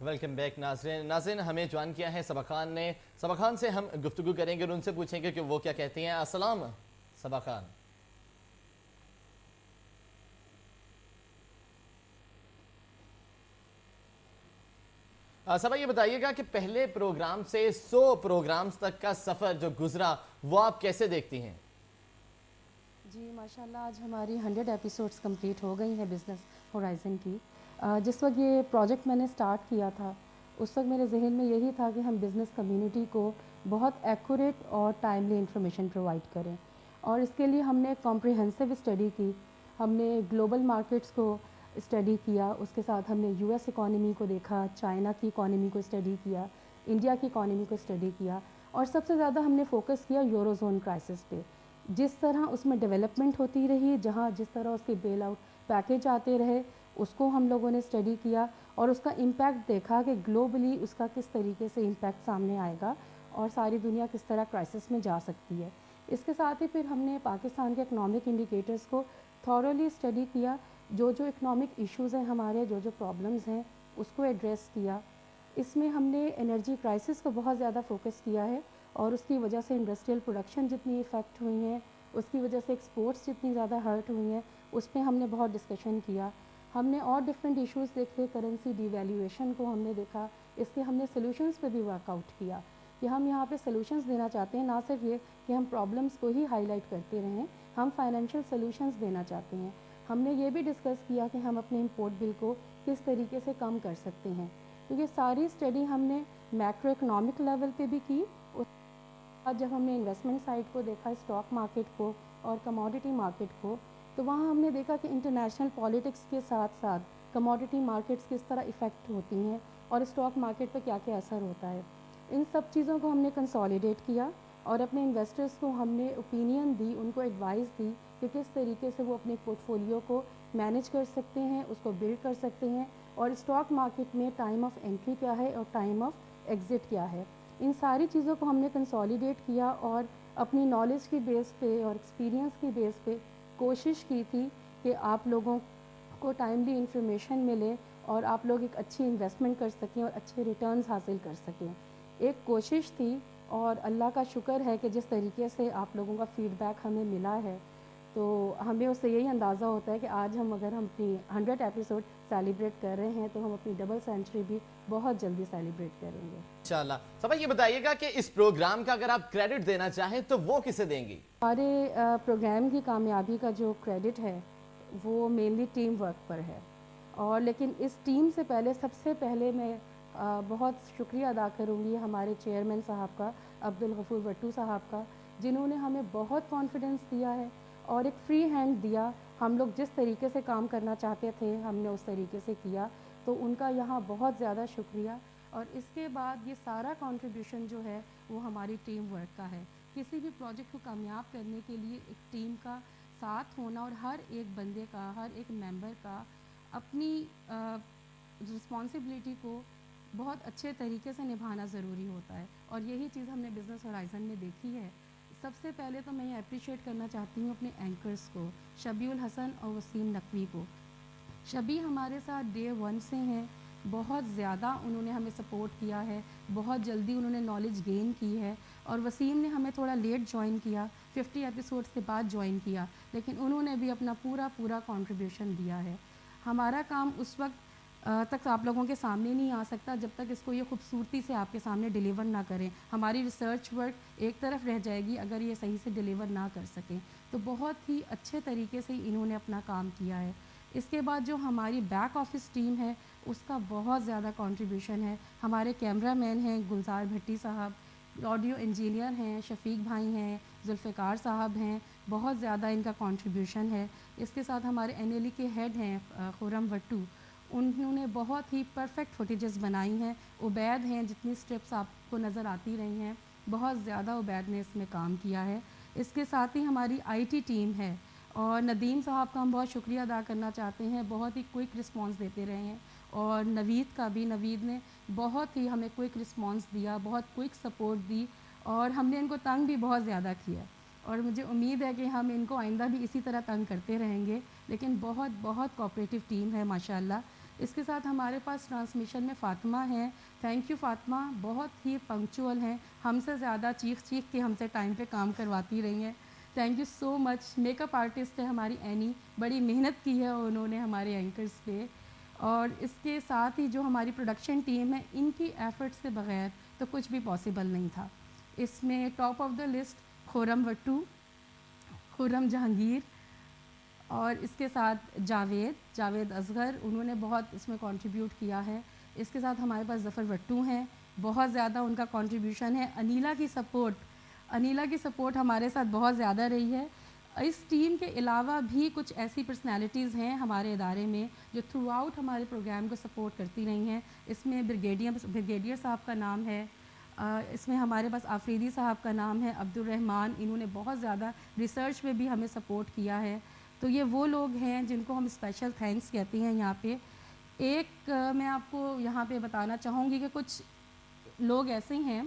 Welcome back ناظرین ہمیں join کیا ہے صبا خان نے. صبا خان سے ہم گفتگو کریں گے اور ان سے پوچھیں گے کہ وہ کیا کہتے ہیں. السلام صبا خان. صبا یہ بتائیے گا کہ پہلے پروگرام سے 100 پروگرامز تک کا سفر جو گزرا وہ آپ کیسے دیکھتی ہیں؟ جی ماشاءاللہ آج ہماری 100 ایپیسوڈز کمپلیٹ ہو گئی ہیں بزنس ہورائزن کی. جس وقت یہ پروجیکٹ میں نے سٹارٹ کیا تھا اس وقت میرے ذہن میں یہی تھا کہ ہم بزنس کمیونٹی کو بہت ایکوریٹ اور ٹائملی انفارمیشن پرووائڈ کریں، اور اس کے لیے ہم نے کمپریہنسو اسٹڈی کی. ہم نے گلوبل مارکیٹس کو اسٹڈی کیا، اس کے ساتھ ہم نے یو ایس اکانومی کو دیکھا، چائنا کی اکانومی کو اسٹڈی کیا، انڈیا کی اکانومی کو اسٹڈی کیا، اور سب سے زیادہ ہم نے فوکس کیا یورو زون کرائسس پہ. جس طرح اس میں ڈیولپمنٹ ہوتی رہی، جس طرح اس کے بیل آؤٹ پیکیج آتے رہے، اس کو ہم لوگوں نے اسٹڈی کیا اور اس کا امپیکٹ دیکھا کہ گلوبلی اس کا کس طریقے سے امپیکٹ سامنے آئے گا اور ساری دنیا کس طرح کرائسس میں جا سکتی ہے. اس کے ساتھ ہی پھر ہم نے پاکستان کے اکنامک انڈیکیٹرز کو تھورولی اسٹڈی کیا. جو اکنامک ایشوز ہیں ہمارے، جو پرابلمز ہیں اس کو ایڈریس کیا. اس میں ہم نے انرجی کرائسس کو بہت زیادہ فوکس کیا ہے، اور اس کی وجہ سے انڈسٹریل پروڈکشن جتنی افیکٹ ہوئی ہیں، اس کی وجہ سے ایکسپورٹس جتنی زیادہ ہرٹ ہوئی ہیں، اس پہ ہم نے بہت ڈسکشن کیا. ہم نے اور ڈفرینٹ ایشوز دیکھے، کرنسی ڈی ویلیویشن کو ہم نے دیکھا. اس کے ہم نے سلوشنز پہ بھی ورک آؤٹ کیا کہ ہم یہاں پہ سلوشنز دینا چاہتے ہیں، نہ صرف یہ کہ ہم پرابلمس کو ہی ہائی لائٹ کرتے رہیں، ہم فائنینشیل سلوشنز دینا چاہتے ہیں. ہم نے یہ بھی ڈسکس کیا کہ ہم اپنے امپورٹ بل کو کس طریقے سے کم کر سکتے ہیں. تو یہ ساری اسٹڈی ہم نے میکرو اکنامک لیول پہ بھی کی. جب ہم نے انویسٹمنٹ سائڈ کو دیکھا، اسٹاک مارکیٹ کو اور کموڈٹی مارکیٹ کو، تو وہاں ہم نے دیکھا کہ انٹرنیشنل پالیٹکس کے ساتھ ساتھ کموڈٹی مارکیٹس کس طرح ایفیکٹ ہوتی ہیں اور اسٹاک مارکیٹ پہ کیا کیا اثر ہوتا ہے. ان سب چیزوں کو ہم نے کنسالیڈیٹ کیا اور اپنے انویسٹرز کو ہم نے اوپینین دی، ان کو ایڈوائز دی کہ کس طریقے سے وہ اپنے پورٹ فولیو کو مینیج کر سکتے ہیں، اس کو بلڈ کر سکتے ہیں، اور اسٹاک مارکیٹ میں ٹائم آف انٹری کیا ہے اور ٹائم آف ایگزٹ کیا ہے. ان ساری چیزوں کو ہم نے کنسالیڈیٹ کیا اور اپنی نالج کی بیس پہ اور ایکسپیرینس کی بیس پہ کوشش کی تھی کہ آپ لوگوں کو ٹائملی انفارمیشن ملے اور آپ لوگ ایک اچھی انویسٹمنٹ کر سکیں اور اچھے ریٹرنز حاصل کر سکیں. ایک کوشش تھی، اور اللہ کا شکر ہے کہ جس طریقے سے آپ لوگوں کا فیڈ بیک ہمیں ملا ہے تو ہمیں اس سے یہی اندازہ ہوتا ہے کہ آج ہم اپنی 100 ایپیسوڈ سیلیبریٹ کر رہے ہیں تو ہم اپنی ڈبل سینچری بھی بہت جلدی سیلیبریٹ کریں گے انشاءاللہ. صبا یہ بتائیے گا کہ اس پروگرام کا اگر آپ کریڈٹ دینا چاہیں تو وہ کسے دیں گی؟ ہمارے پروگرام کی کامیابی کا جو کریڈٹ ہے وہ مینلی ٹیم ورک پر ہے، اور لیکن اس ٹیم سے پہلے سب سے پہلے میں بہت شکریہ ادا کروں گی ہمارے چیئرمین صاحب کا، عبدالغفور بھٹو صاحب کا، جنہوں نے ہمیں بہت کانفیڈنس دیا ہے اور ایک فری ہینڈ دیا. ہم لوگ جس طریقے سے کام کرنا چاہتے تھے ہم نے اس طریقے سے کیا، تو ان کا یہاں بہت زیادہ شکریہ. اور اس کے بعد یہ سارا کنٹریبیوشن جو ہے وہ ہماری ٹیم ورک کا ہے. کسی بھی پروجیکٹ کو کامیاب کرنے کے لیے ایک ٹیم کا ساتھ ہونا اور ہر ایک بندے کا، ہر ایک ممبر کا اپنی رسپانسبلٹی کو بہت اچھے طریقے سے نبھانا ضروری ہوتا ہے، اور یہی چیز ہم نے بزنس ہورائزن میں دیکھی ہے. سب سے پہلے تو میں یہ اپریشیٹ کرنا چاہتی ہوں اپنے اینکرز کو، شبیہ الحسن اور وسیم نقوی کو. شبیہ ہمارے ساتھ ڈے ون سے ہیں، بہت زیادہ انہوں نے ہمیں سپورٹ کیا ہے، بہت جلدی انہوں نے نالج گین کی ہے. اور وسیم نے ہمیں تھوڑا لیٹ جوائن کیا، 50 ایپیسوڈس کے بعد جوائن کیا، لیکن انہوں نے بھی اپنا پورا کنٹریبیوشن دیا ہے. ہمارا کام اس وقت تک آپ لوگوں کے سامنے نہیں آ سکتا جب تک اس کو یہ خوبصورتی سے آپ کے سامنے ڈیلیور نہ کریں. ہماری ریسرچ ورک ایک طرف رہ جائے گی اگر یہ صحیح سے ڈیلیور نہ کر سکیں. تو بہت ہی اچھے طریقے سے انہوں نے اپنا کام کیا ہے. اس کے بعد جو ہماری بیک آفس ٹیم ہے اس کا بہت زیادہ کنٹریبیوشن ہے. ہمارے کیمرہ مین ہیں گلزار بھٹی صاحب، آڈیو انجینئر ہیں شفیق بھائی ہیں، ذوالفقار صاحب ہیں، بہت زیادہ ان کا کنٹریبیوشن ہے. اس کے ساتھ ہمارے این ایل ای کے ہیڈ ہیں خرم وٹو، انہوں نے بہت ہی پرفیکٹ فوٹیجز بنائی ہیں. عبید ہیں، جتنی سٹرپس آپ کو نظر آتی رہی ہیں بہت زیادہ عبید نے اس میں کام کیا ہے. اس کے ساتھ ہی ہماری آئی ٹی ٹیم ہے، اور ندیم صاحب کا ہم بہت شکریہ ادا کرنا چاہتے ہیں، بہت ہی کوئک رسپانس دیتے رہے ہیں. اور نوید کا بھی، نوید نے بہت ہی ہمیں کوئک رسپانس دیا، بہت کوئک سپورٹ دی، اور ہم نے ان کو تنگ بھی بہت زیادہ کیا، اور مجھے امید ہے کہ ہم ان کو آئندہ بھی اسی طرح تنگ کرتے رہیں گے. لیکن بہت کوآپریٹیو ٹیم ہے ماشاءاللہ. اس کے ساتھ ہمارے پاس ٹرانسمیشن میں فاطمہ ہیں. تھینک یو فاطمہ, بہت ہی پنکچوئل ہیں, ہم سے زیادہ چیخ کے ہم سے ٹائم پہ کام کرواتی رہی ہیں. Thank you so much. Make up artist ہے ہماری اینی, بڑی محنت کی ہے انہوں نے ہمارے اینکرز پہ. اور اس کے ساتھ ہی جو ہماری پروڈکشن ٹیم ہے, ان کی ایفرٹس کے بغیر تو کچھ بھی پاسبل نہیں تھا. اس میں ٹاپ آف دا لسٹ خرم وٹو, خرم جہانگیر, اور اس کے ساتھ جاوید اصغر, انہوں نے بہت اس میں کنٹریبیوٹ کیا ہے. اس کے ساتھ ہمارے پاس ظفر وٹو ہیں, بہت زیادہ ان کا کنٹریبیوشن ہے. انیلا کی سپورٹ ہمارے ساتھ بہت زیادہ رہی ہے. اس ٹیم کے علاوہ بھی کچھ ایسی پرسنالٹیز ہیں ہمارے ادارے میں جو تھرو آؤٹ ہمارے پروگرام کو سپورٹ کرتی رہی ہیں. اس میں بریگیڈیئر صاحب کا نام ہے, اس میں ہمارے پاس آفریدی صاحب کا نام ہے, عبدالرحمن, انہوں نے بہت زیادہ ریسرچ میں بھی ہمیں سپورٹ کیا ہے. تو یہ وہ لوگ ہیں جن کو ہم اسپیشل تھینکس کہتے ہیں یہاں پہ. ایک میں آپ کو یہاں پہ بتانا چاہوں گی کہ کچھ لوگ ایسے ہیں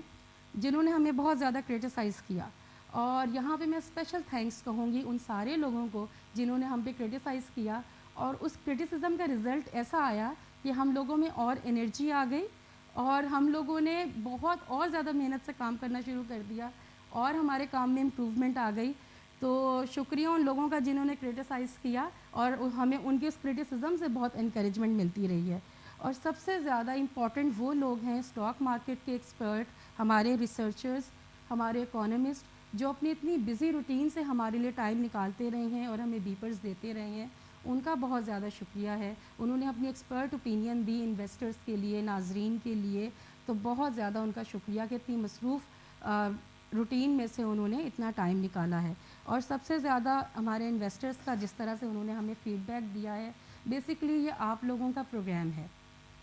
جنہوں نے ہمیں بہت زیادہ کرٹیسائز کیا, اور یہاں پہ میں اسپیشل تھینکس کہوں گی ان سارے لوگوں کو جنہوں نے ہم پہ کرٹیسائز کیا. اور اس کرٹیسزم کا رزلٹ ایسا آیا کہ ہم لوگوں میں اور انرجی آ گئی, اور ہم لوگوں نے بہت اور زیادہ محنت سے کام کرنا شروع کر دیا, اور ہمارے کام میں امپروومنٹ آ گئی. تو شکریہ ان لوگوں کا جنہوں نے کرٹیسائز کیا, اور ہمیں ان کی اس کرٹیسزم سے بہت انکریجمنٹ ملتی رہی ہے. اور سب سے زیادہ امپورٹنٹ وہ لوگ ہیں اسٹاک مارکیٹ کے ایکسپرٹ, ہمارے ریسرچرز, ہمارے اکانومسٹ, جو اپنی اتنی بزی روٹین سے ہمارے لیے ٹائم نکالتے رہے ہیں اور ہمیں بیپرز دیتے رہے ہیں. ان کا بہت زیادہ شکریہ ہے. انہوں نے اپنی ایکسپرٹ اوپینین دی انویسٹرز کے لیے, ناظرین کے لیے. تو بہت زیادہ ان کا شکریہ کہ اتنی مصروف روٹین میں سے انہوں نے اتنا ٹائم نکالا ہے. اور سب سے زیادہ ہمارے انویسٹرز کا جس طرح سے انہوں نے ہمیں فیڈ بیک دیا ہے, بیسکلی یہ آپ لوگوں کا پروگرام ہے,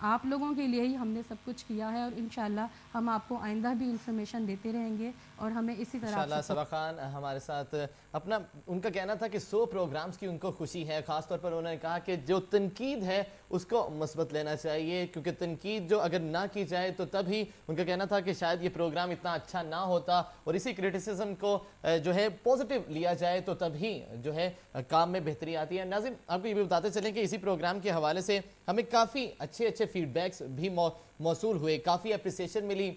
آپ لوگوں کے لیے ہی ہم نے سب کچھ کیا ہے. اور انشاءاللہ ہم آپ کو آئندہ بھی انفارمیشن دیتے رہیں گے, اور ہمیں اسی طرح انشاءاللہ. صبا خان ہمارے ساتھ اپنا ان کا کہنا تھا کہ 100 پروگرامز کی ان کو خوشی ہے. خاص طور پر انہوں نے کہا کہ جو تنقید ہے اس کو مثبت لینا چاہیے, کیونکہ تنقید جو اگر نہ کی جائے تو تب ہی, ان کا کہنا تھا کہ شاید یہ پروگرام اتنا اچھا نہ ہوتا, اور اسی کرٹیسزم کو جو ہے پازیٹیو لیا جائے تو تب ہی جو ہے کام میں بہتری آتی ہے. ناظرین, آپ کو یہ بھی بتاتے چلیں کہ اسی پروگرام کے حوالے سے ہمیں کافی اچھے فیڈ بیکس بھی موصول ہوئے, کافی اپریسیشن ملی.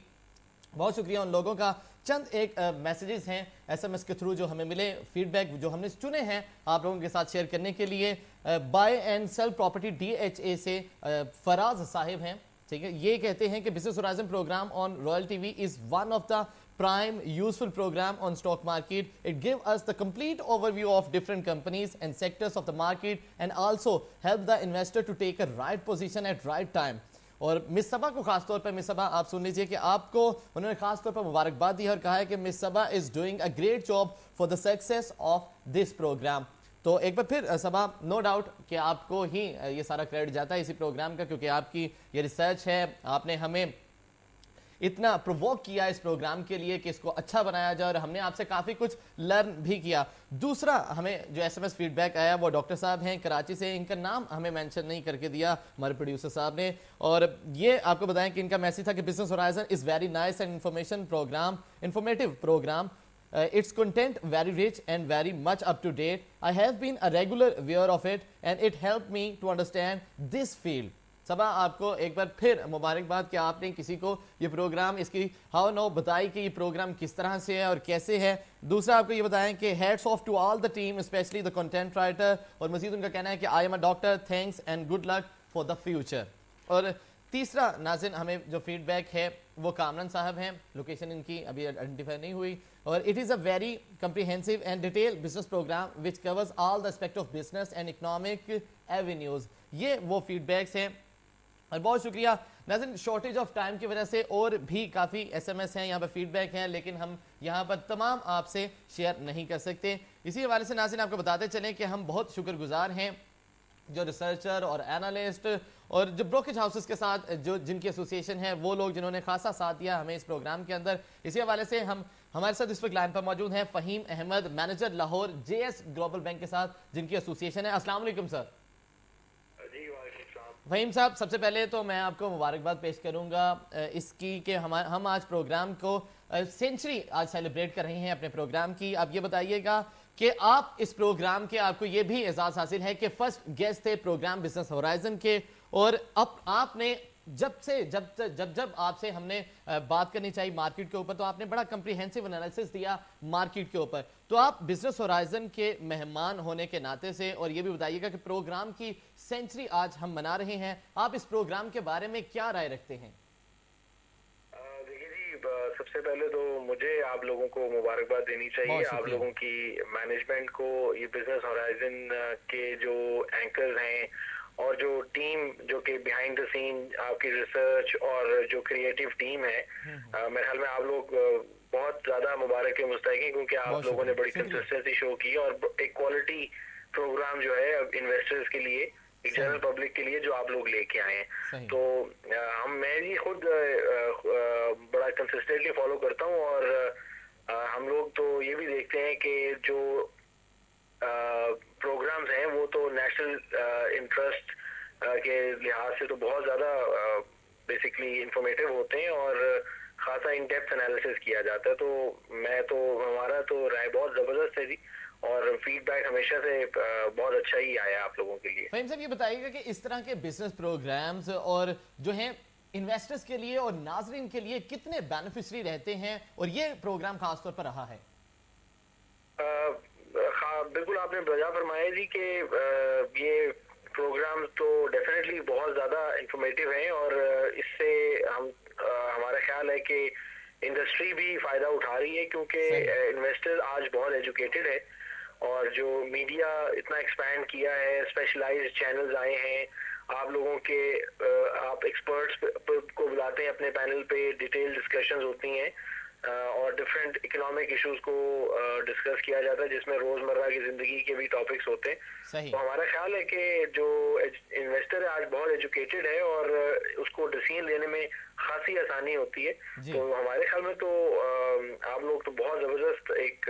بہت شکریہ ان لوگوں کا. چند ایک میسیجز ہیں ایس ایم ایس کے تھرو جو ہمیں ملے, فیڈ بیک جو ہم نے چنے ہیں آپ لوگوں کے ساتھ شیئر کرنے کے لیے. Buy and sell property DHA سے فراز صاحب ہیں, ٹھیک ہے. یہ کہتے ہیں کہ business horizon program on Royal T V is one of the prime useful program on stock market. It gives us the complete overview of different companies and sectors of the market, and also help the investor to take a right position at right time. اور مس صبا کو خاص طور پر, مس صبا آپ سن لیجئے کہ آپ کو انہوں نے خاص طور پر مبارکباد دی اور کہا ہے کہ مس صبا is doing a great job for the success of this program. تو ایک بار پھر صبا, نو ڈاؤٹ کہ آپ کو ہی یہ سارا کریڈٹ جاتا ہے اسی پروگرام کا, کیونکہ آپ کی یہ ریسرچ ہے, آپ نے ہمیں اتنا پرووک کیا اس پروگرام کے لیے کہ اس کو اچھا بنایا جائے, اور ہم نے آپ سے کافی کچھ لرن بھی کیا. دوسرا ہمیں جو S M S feedback آیا وہ ڈاکٹر صاحب ہیں کراچی سے, ان کا نام ہمیں مینشن نہیں کر کے دیا ہمارے پروڈیوسر صاحب نے, اور یہ آپ کو بتائیں کہ ان کا میسیج تھا کہ business horizon is very nice and informative program. Its content very rich and very much up to date. I have been a regular viewer of it and it helped me to understand this field. صبا آپ کو ایک بار پھر مبارکباد کہ آپ نے کسی کو یہ پروگرام اس کی ہاؤ نو بتائی کہ یہ پروگرام کس طرح سے ہے اور کیسے ہے. دوسرا آپ کو یہ بتائیں کہ hats off to all the team specially the content writer, اور مزید ان کا کہنا ہے کہ I am a doctor, thanks and good luck for the future. اور تیسرا ناظرین ہمیں جو فیڈ بیک ہے وہ کامران صاحب ہیں, لوکیشن ان کی ابھی آئیڈینٹیفائی نہیں ہوئی, اور it is a very comprehensive and detail business program which covers all the aspect of business and economic avenues. یہ وہ فیڈ بیکس ہیں, اور بہت شکریہ. ناظرین شارٹیج آف ٹائم کی وجہ سے اور بھی کافی ایس ایم ایس ہیں یہاں پہ, فیڈ بیک ہیں, لیکن ہم یہاں پر تمام آپ سے شیئر نہیں کر سکتے. اسی حوالے سے ناظرین آپ کو بتاتے چلیں کہ ہم بہت شکر گزار ہیں جو ریسرچر اور اینالسٹ اور جو بروکریج ہاؤسز کے ساتھ جو جن کی ایسوسیشن ہے, وہ لوگ جنہوں نے خاصا ساتھ دیا ہمیں اس پروگرام کے اندر. اسی حوالے سے ہمارے ساتھ اس وقت لائن پر موجود ہیں Faheem Ahmed, manager Lahore JS global bank کے ساتھ جن کی ایسوسیشن ہے. السلام علیکم سر. فہیم صاحب, سب سے پہلے تو میں آپ کو مبارکباد پیش کروں گا اس کی کہ ہم آج پروگرام کو سینچری آج سیلیبریٹ کر رہے ہیں اپنے پروگرام کی. آپ یہ بتائیے گا کہ آپ اس پروگرام کے آپ کو یہ بھی اعزاز حاصل ہے کہ فرسٹ گیسٹ تھے پروگرام بزنس ہورائزن کے، اور اب آپ نے جب آپ سے ہم نے بات کرنی چاہیے مارکیٹ کے اوپر تو آپ نے بڑا کمپریہنسو انالیسس دیا مارکیٹ کے اوپر. تو آپ بزنس ہورائزن کے مہمان ہونے کے ناطے سے اور یہ بھی بتائیے گا کہ پروگرام کی سینچری آج ہم منا رہے ہیں، آپ اس پروگرام کے بارے میں کیا رائے رکھتے ہیں؟ دیکھیے جی، سب سے پہلے تو مجھے آپ لوگوں کو مبارکباد دینی چاہیے، آپ لوگوں کی مینجمنٹ کو، یہ بزنس ہورائزن کے جو اینکرز ہیں اور جو ٹیم جو کہ بیہائنڈ دا سین آپ کی ریسرچ اور جو کریٹیو ٹیم ہے، میرے خیال میں آپ لوگ بہت زیادہ مبارک کے مستحق ہیں، کیونکہ آپ لوگوں نے بڑی کنسسٹنسی شو کی اور ایک کوالٹی پروگرام جو ہے انویسٹرز کے لیے، جنرل پبلک کے لیے جو آپ لوگ لے کے آئے ہیں. تو میں بھی خود بڑا کنسسٹنٹلی فالو کرتا ہوں، اور ہم لوگ تو یہ بھی دیکھتے ہیں کہ جو پروگرامز ہیں وہ تو نیشنل انٹرسٹ کے لحاظ سے تو بہت زیادہ بیسکلی انفارمیٹیو ہوتے ہیں اور خاصا ان ڈیپتھ انالیسس کیا جاتا ہے. تو ہمارا تو رائے بہت زبردست ہے جی، اور فیڈ بیک ہمیشہ سے بہت اچھا ہی آیا آپ لوگوں کے لیے. فہیم صاحب یہ بتائیے گا کہ اس طرح کے بزنس پروگرامز اور جو ہیں انویسٹرز کے لیے اور ناظرین کے لیے کتنے بینیفیشری رہتے ہیں، اور یہ پروگرام خاص طور پر رہا ہے؟ بالکل آپ نے بجا فرمایا جی کہ یہ پروگرام تو ڈیفینیٹلی بہت زیادہ انفارمیٹیو ہیں، اور اس سے ہمارا خیال ہے کہ انڈسٹری بھی فائدہ اٹھا رہی ہے، کیونکہ انویسٹر آج بہت ایجوکیٹڈ ہے، اور جو میڈیا اتنا ایکسپینڈ کیا ہے، اسپیشلائزڈ چینلز آئے ہیں، آپ لوگوں کے آپ ایکسپرٹس کو بلاتے ہیں اپنے پینل پہ، ڈیٹیل ڈسکشنز ہوتی ہیں اور ڈفرینٹ اکنامک ایشوز کو ڈسکس کیا جاتا ہے، جس میں روزمرہ کی زندگی کے بھی ٹاپکس ہوتے ہیں. تو ہمارا خیال ہے کہ جو انویسٹر ہے آج بہت ایجوکیٹڈ ہے اور اس کو ڈیسیژن لینے میں خاصی آسانی ہوتی ہے. تو ہمارے خیال میں تو آپ لوگ تو بہت زبردست ایک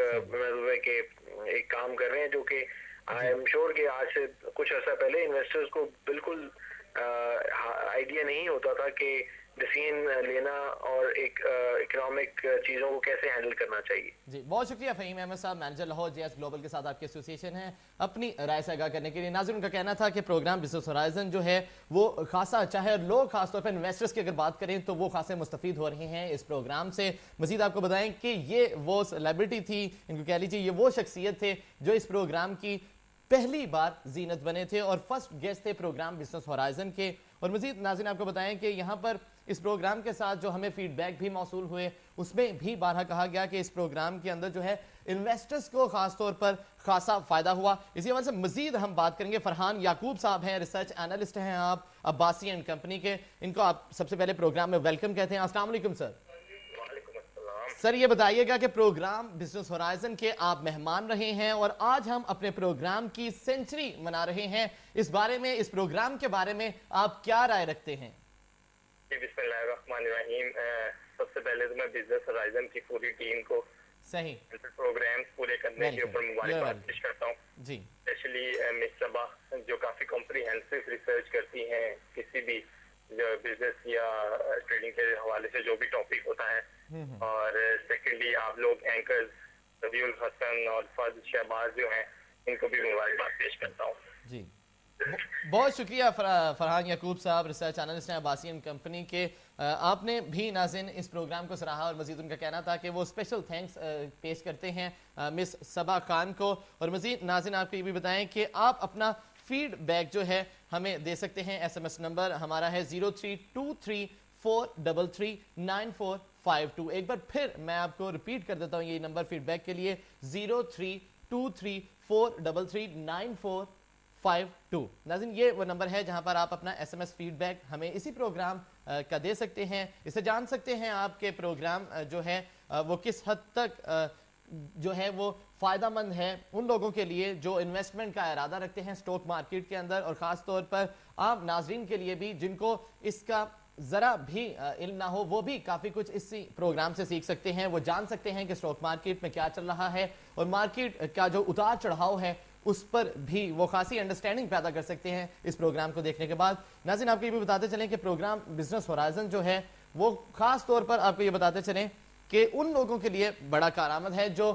ایک کام کر رہے ہیں، جو کہ آئی ایم شیور کہ آج سے کچھ عرصہ پہلے انویسٹرز کو بالکل آئیڈیا نہیں ہوتا تھا کہ ڈیسیژن لینا اور ایک اکنامک چیزوں کو کیسے ہینڈل کرنا چاہیے. جی بہت شکریہ فہیم احمد صاحب، manager Lahore J S global کے ساتھ آپ کی ایسوسیشن ہے، اپنی رائے سے آگاہ کرنے کے لیے. ناظرین کا کہنا تھا کہ پروگرام بزنس ہورائزن جو ہے وہ خاصا اچھا ہے، اور لوگ خاص طور پر انویسٹرز کی اگر بات کریں تو وہ خاصے مستفید ہو رہے ہیں اس پروگرام سے. مزید آپ کو بتائیں کہ یہ وہ سیلیبریٹی تھی، ان کو کہہ لیجیے یہ وہ شخصیت تھے جو اس پروگرام کی پہلی بار زینت بنے تھے اور فرسٹ گیسٹ تھے پروگرام بزنس ہورائزن کے. اور مزید ناظرین آپ کو بتائیں کہ یہاں پر اس پروگرام کے ساتھ جو ہمیں فیڈ بیک بھی موصول ہوئے، اس میں بھی بارہا کہا گیا کہ اس پروگرام کے اندر جو ہے انویسٹرز کو خاص طور پر خاصا فائدہ ہوا. اسی حوالے سے مزید ہم بات کریں گے. فرحان یعقوب صاحب ہیں، ریسرچ انالسٹ ہیں آپ عباسی اینڈ کمپنی کے، ان کو آپ سب سے پہلے پروگرام میں ویلکم کہتے ہیں. السلام علیکم سر. سر یہ بتائیے گا کہ پروگرام بزنس ہورائزن کے آپ مہمان رہے ہیں اور آج ہم اپنے پروگرام کی سینچری منا رہے ہیں، اس بارے میں، اس پروگرام کے بارے میں آپ کیا رائے رکھتے ہیں؟ بسم اللہ الرحمن الرحیم. سب سے پہلے تو میں بزنس ہورائزن کی پوری ٹیم کو پروگرامز پورے کرنے کے اوپر مبارکباد پیش کرتا ہوں. جی اسپیشلی مس صبا جو کافی کمپریہنسو ریسرچ کرتی ہیں کسی بھی جو بزنس یا ٹریڈنگ کے حوالے سے جو بھی ٹاپک ہوتا ہے. اور سیکنڈلی آپ لوگ اینکرز ربیع الحسن اور فضل شہباز جو ہیں ان کو بھی مبارکباد پیش کرتا ہوں. جی بہت شکریہ فرحان یعقوب صاحب، ریسرچ انالسٹ ہیں عباسی اینڈ کمپنی کے. آپ نے بھی ناظرین اس پروگرام کو سراہا، اور مزید ان کا کہنا تھا کہ وہ اسپیشل تھینکس پیش کرتے ہیں مس صبا خان کو. اور مزید ناظرین آپ کو یہ بھی بتائیں کہ آپ اپنا فیڈ بیک جو ہے ہمیں دے سکتے ہیں. ایس ایم ایس نمبر ہمارا ہے 0323439452. ایک بار پھر میں آپ کو ریپیٹ کر دیتا ہوں یہ نمبر فیڈ بیک کے لیے 0323439452. ناظرین یہ وہ نمبر ہے جہاں پر آپ اپنا S M S feedback ہمیں اسی پروگرام کا دے سکتے ہیں. اس سے جان سکتے ہیں آپ کے پروگرام جو ہے وہ کس حد تک جو ہے وہ فائدہ مند ہے ان لوگوں کے لیے جو انویسٹمنٹ کا ارادہ رکھتے ہیں سٹاک مارکیٹ کے اندر، اور خاص طور پر آپ ناظرین کے لیے بھی جن کو اس کا ذرا بھی علم نہ ہو، وہ بھی کافی کچھ اسی پروگرام سے سیکھ سکتے ہیں. وہ جان سکتے ہیں کہ سٹاک مارکیٹ میں کیا چل رہا ہے اور مارکیٹ کا جو اتار چڑھاؤ ہے اس پر بھی وہ خاصی انڈرسٹینڈنگ پیدا کر سکتے ہیں اس پروگرام کو دیکھنے کے بعد. ناظرین آپ کو یہ بھی بتاتے چلیں کہ پروگرام بزنس ہورائزن جو ہے وہ خاص طور پر آپ کو یہ بتاتے چلیں کہ ان لوگوں کے لیے بڑا کارآمد ہے جو